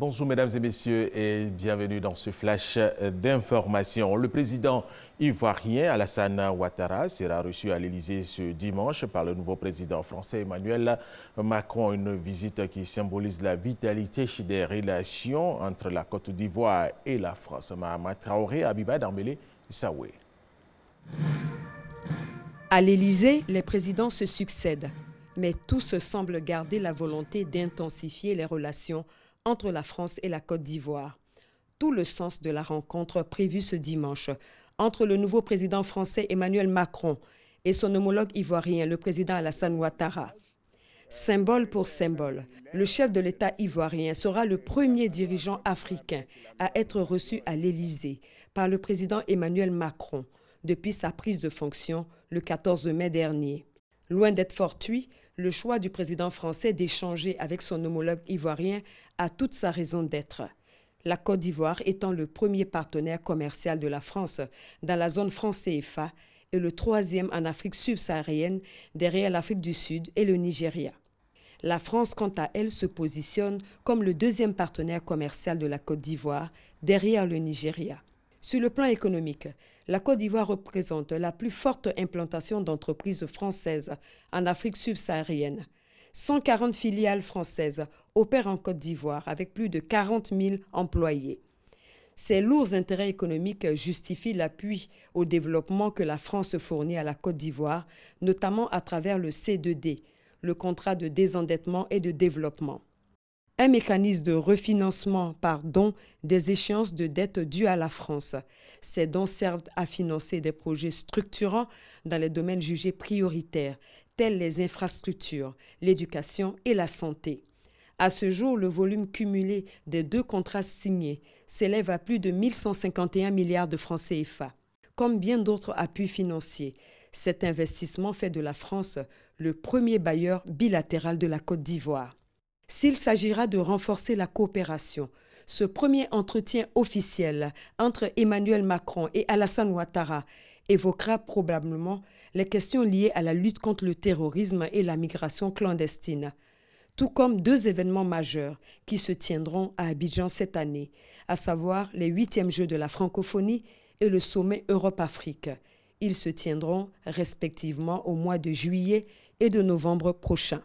Bonjour mesdames et messieurs et bienvenue dans ce flash d'information. Le président ivoirien Alassane Ouattara sera reçu à l'Élysée ce dimanche par le nouveau président français Emmanuel Macron. Une visite qui symbolise la vitalité des relations entre la Côte d'Ivoire et la France. Mahama Traoré, Abiba Dambélé, Saoué. À l'Élysée, les présidents se succèdent, mais tous semblent garder la volonté d'intensifier les relations entre la France et la Côte d'Ivoire. Tout le sens de la rencontre prévue ce dimanche entre le nouveau président français Emmanuel Macron et son homologue ivoirien, le président Alassane Ouattara. Symbole pour symbole, le chef de l'État ivoirien sera le premier dirigeant africain à être reçu à l'Élysée par le président Emmanuel Macron depuis sa prise de fonction le 14 mai dernier. Loin d'être fortuit, le choix du président français d'échanger avec son homologue ivoirien a toute sa raison d'être. La Côte d'Ivoire étant le premier partenaire commercial de la France dans la zone franc CFA et le troisième en Afrique subsaharienne derrière l'Afrique du Sud et le Nigeria. La France, quant à elle, se positionne comme le deuxième partenaire commercial de la Côte d'Ivoire derrière le Nigeria. Sur le plan économique, la Côte d'Ivoire représente la plus forte implantation d'entreprises françaises en Afrique subsaharienne. 140 filiales françaises opèrent en Côte d'Ivoire avec plus de 40 000 employés. Ces lourds intérêts économiques justifient l'appui au développement que la France fournit à la Côte d'Ivoire, notamment à travers le C2D, le contrat de désendettement et de développement. Un mécanisme de refinancement par don des échéances de dettes dues à la France. Ces dons servent à financer des projets structurants dans les domaines jugés prioritaires, tels les infrastructures, l'éducation et la santé. À ce jour, le volume cumulé des deux contrats signés s'élève à plus de 1151 milliards de francs CFA. Comme bien d'autres appuis financiers, cet investissement fait de la France le premier bailleur bilatéral de la Côte d'Ivoire. S'il s'agira de renforcer la coopération, ce premier entretien officiel entre Emmanuel Macron et Alassane Ouattara évoquera probablement les questions liées à la lutte contre le terrorisme et la migration clandestine, tout comme deux événements majeurs qui se tiendront à Abidjan cette année, à savoir les 8e Jeux de la francophonie et le sommet Europe-Afrique. Ils se tiendront respectivement au mois de juillet et de novembre prochains.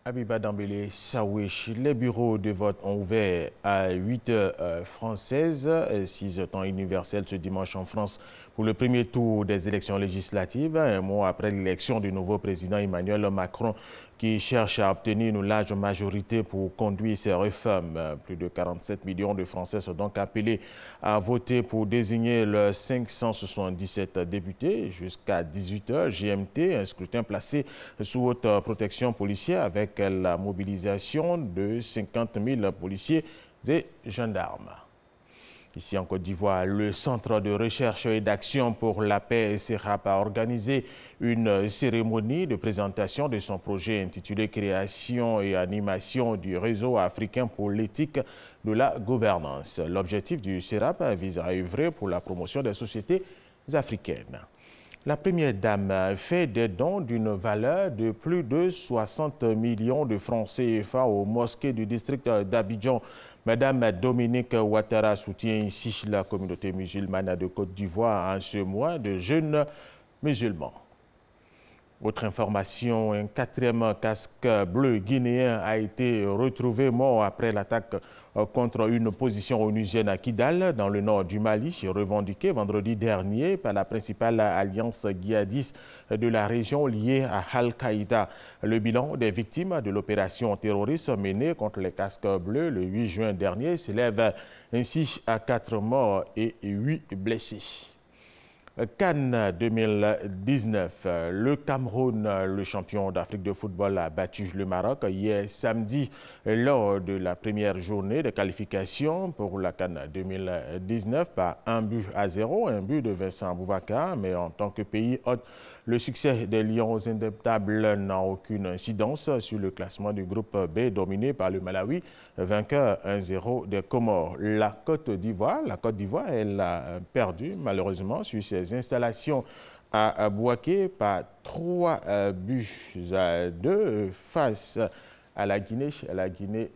Abiba Dambélé, Saouish, les bureaux de vote ont ouvert à 8 heures françaises, 6 temps universel ce dimanche en France pour le premier tour des élections législatives, un mois après l'élection du nouveau président Emmanuel Macron qui cherche à obtenir une large majorité pour conduire ses réformes. Plus de 47 millions de Français sont donc appelés à voter pour désigner leurs 577 députés jusqu'à 18 heures GMT, un scrutin placé sous haute protection policière avec la mobilisation de 50 000 policiers et gendarmes. Ici en Côte d'Ivoire, le Centre de recherche et d'action pour la paix CERAP a organisé une cérémonie de présentation de son projet intitulé « Création et animation du réseau africain pour l'éthique de la gouvernance ». L'objectif du CERAP vise à œuvrer pour la promotion des sociétés africaines. La première dame fait des dons d'une valeur de plus de 60 millions de francs CFA aux mosquées du district d'Abidjan. Madame Dominique Ouattara soutient ici la communauté musulmane de Côte d'Ivoire en ce mois de jeûne musulman. Autre information, un 4e casque bleu guinéen a été retrouvé mort après l'attaque contre une position onusienne à Kidal, dans le nord du Mali, revendiquée vendredi dernier par la principale alliance djihadiste de la région liée à Al-Qaïda. Le bilan des victimes de l'opération terroriste menée contre les casques bleus le 8 juin dernier s'élève ainsi à 4 morts et 8 blessés. CAN 2019, le Cameroun, le champion d'Afrique de football, a battu le Maroc hier samedi lors de la première journée de qualification pour la CAN 2019 par 1-0, un but de Vincent Boubacar. Mais en tant que pays hôte, le succès des Lions indémocrates n'a aucune incidence sur le classement du groupe B dominé par le Malawi, vainqueur 1-0 des Comores. La Côte d'Ivoire, elle a perdu malheureusement sur ses installations à Bouaké par 3 buts à 2 face à la Guinée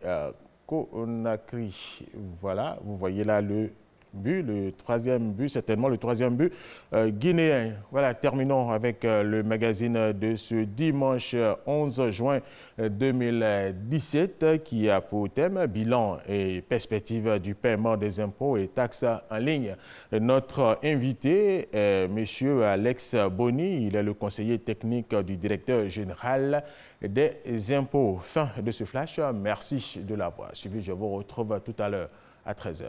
Conakry. Voilà, vous voyez là le but, le troisième but, certainement le troisième but guinéen. Voilà, terminons avec le magazine de ce dimanche 11 juin 2017 qui a pour thème bilan et perspective du paiement des impôts et taxes en ligne. Notre invité est M. Alex Boni, il est le conseiller technique du directeur général des impôts. Fin de ce flash, merci de l'avoir suivi. Je vous retrouve tout à l'heure à 13h.